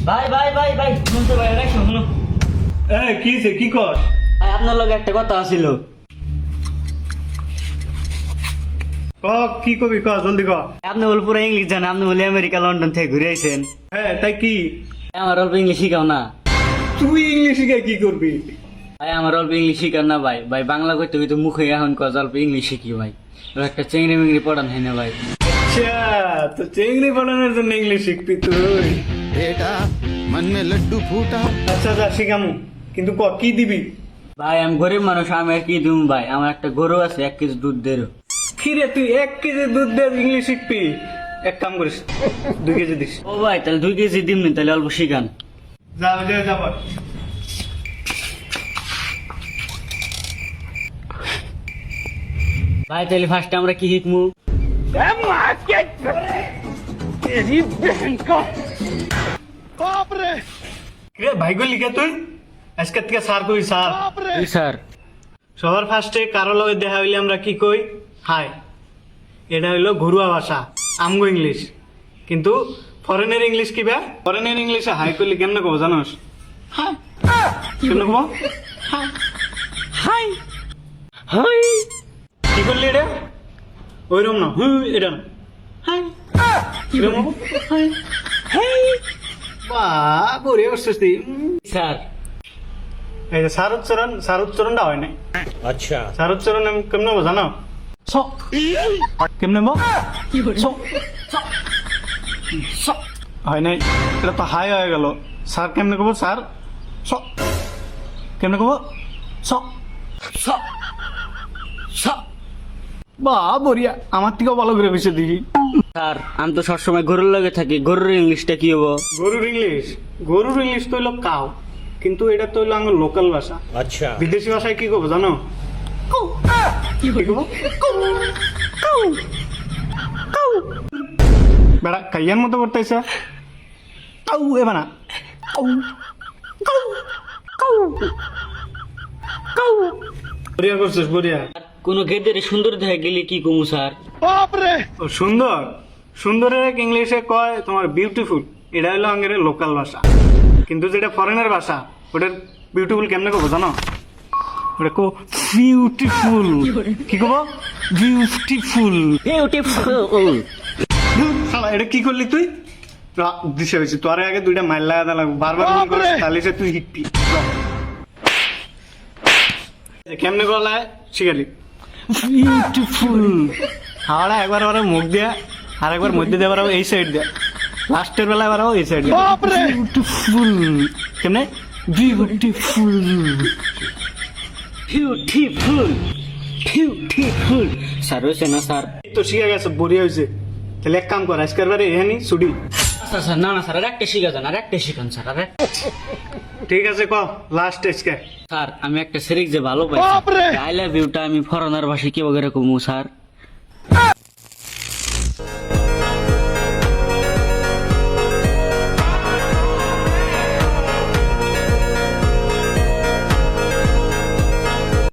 ভাই ভাই ভাই ভাই শুনতে ভাই রাখো শুনো। কি কর? ভাই আপনার লগে একটা কথা আছিল। ক কি কবি ক জলদি ক। আপনি বল পুরো ইংলিশ জানেন, আপনি বলে আমেরিকা লন্ডন থেকে ঘুরে আইছেন। হ্যাঁ তাই কি? আমার অল্প ইংলিশ শিখাও না। তুই ইংলিশ শিখে কি করবি? ভাই আমার অল্প ইংলিশ শিখাও না ভাই। ভাই বাংলা কইতে কইতে মুখে এখন কজ অল্প ইংলিশ শিখি ভাই। একটা চেংড়ি মেংড়ি পড়ান হয় না ভাই। আচ্ছা, তো চেংড়ি বানানোর জন্য ইংলিশ শিখবি তুই? बेटा मन में लड्डू फूटा। আচ্ছা যা শিখামু, কিন্তু ক কি দিবি? ভাই আমি গরিব মানুষ, আমি আর কি দিম ভাই। আমার একটা গরু আছে, 1 কেজি দুধ দেরো। কিরে তুই 1 কেজি দুধ দিয়ে ইংলিশ শিখবি? এক কাম করিস, 2 কেজি দিস। ও ভাই তাহলে 2 কেজি দিম নি, তাহলে অল্প শিখান। যা যা যাব। ভাই তাহলে ফার্স্টে আমরা কি শিখমু? কিরে ভাই গো লিখে তুই আজকে থেকে স্যার কই স্যার। জি স্যার। সবার ফার্স্টে কারো লগে দেখা হইলে আমরা কি কই? হাই। এটা হইলো ঘরোয়া ভাষা, আমগো ইংলিশ। কিন্তু ফরেনের ইংলিশ কি বে? ফরেনের ইংলিশে হাই কইলে কেমনে কব জানোস? হাই। কেমনে কব? হাই। হাই। হাই। কি করলি এটা? ওইরকম না, এটা না। হাই। কিরকম? হাই। হাই। বাহ, বড়িয়া করছিস তুই। স্যার এই যে সার উচ্চারণটা হয় নাই। আচ্ছা, সার উচ্চারণ আমি কেমনে হবো জানো? স। কেমনে হবো? স। স। হয় নাই, এটা তো হাই হয়ে গেল। স্যার কেমনে কব? স্যার স। কেমনে কব? স। স স বাহ বড়িয়া, আমার থেকেও ভালো করে বুঝে দেখি। স্যার আমি তো সবসময় গরুর লগে থাকি, গরুর ইংলিশটা কি হবো? গরুর ইংলিশ তো হইলো কাউ, কিন্তু এটা তো হইলো আমার লোকাল ভাষা। আচ্ছা, বিদেশি ভাষায় কি কব জানো? কি কব? বেড়া কাইয়ার মতো করতেছে। কাউ এবার না। কাউ কাউ কাউ কাউ। বড়িয়া করছিস, বড়িয়া। কোন গেদের সুন্দর দেখে গেলে কি কমু স্যার? ও সুন্দর, সুন্দরের এক ইংলিশে কয় তোমার বিউটিফুল। এটা হলো আঙ্গের লোকাল ভাষা, কিন্তু যেটা ফরেনের ভাষা ওটার বিউটিফুল কেমনে কব জানো? ওটা কো বিউটিফুল। কি কব? বিউটিফুল। বিউটিফুল। শালা এটা কি করলি তুই? দিশে হয়েছে তোর আগে 2টা মাইল লাগাতে লাগবে, বারবার মনে করে তাহলে সে তুই হিটবি। কেমনে গলায় শিখালি? বিউটিফুল। হাওড়া একবার ওরা মুখ দিয়া, আর একবার মধ্যে দিয়ে বাড়াবো এই সাইড দিয়ে, লাস্টের বেলায় বাড়াবো এই সাইড দিয়ে। বিউটিফুল। কেমনে? বিউটিফুল। বিউটিফুল। বিউটিফুল। স্যার হয়েছে না স্যার? তো শিখে গেছে, বড়িয়া হয়েছে। তাহলে এক কাম কর, আজকের বারে এখানে ছুটি। স্যার স্যার না না স্যার, আর একটা শিখা যান, আর একটা শিখান স্যার। আরে ঠিক আছে ক লাস্ট আজকে। স্যার আমি একটা সিরিজ যে ভালো পাই, আই লাভ ইউটা আমি ফরেনার ভাষায় কি বগেরে কমু স্যার?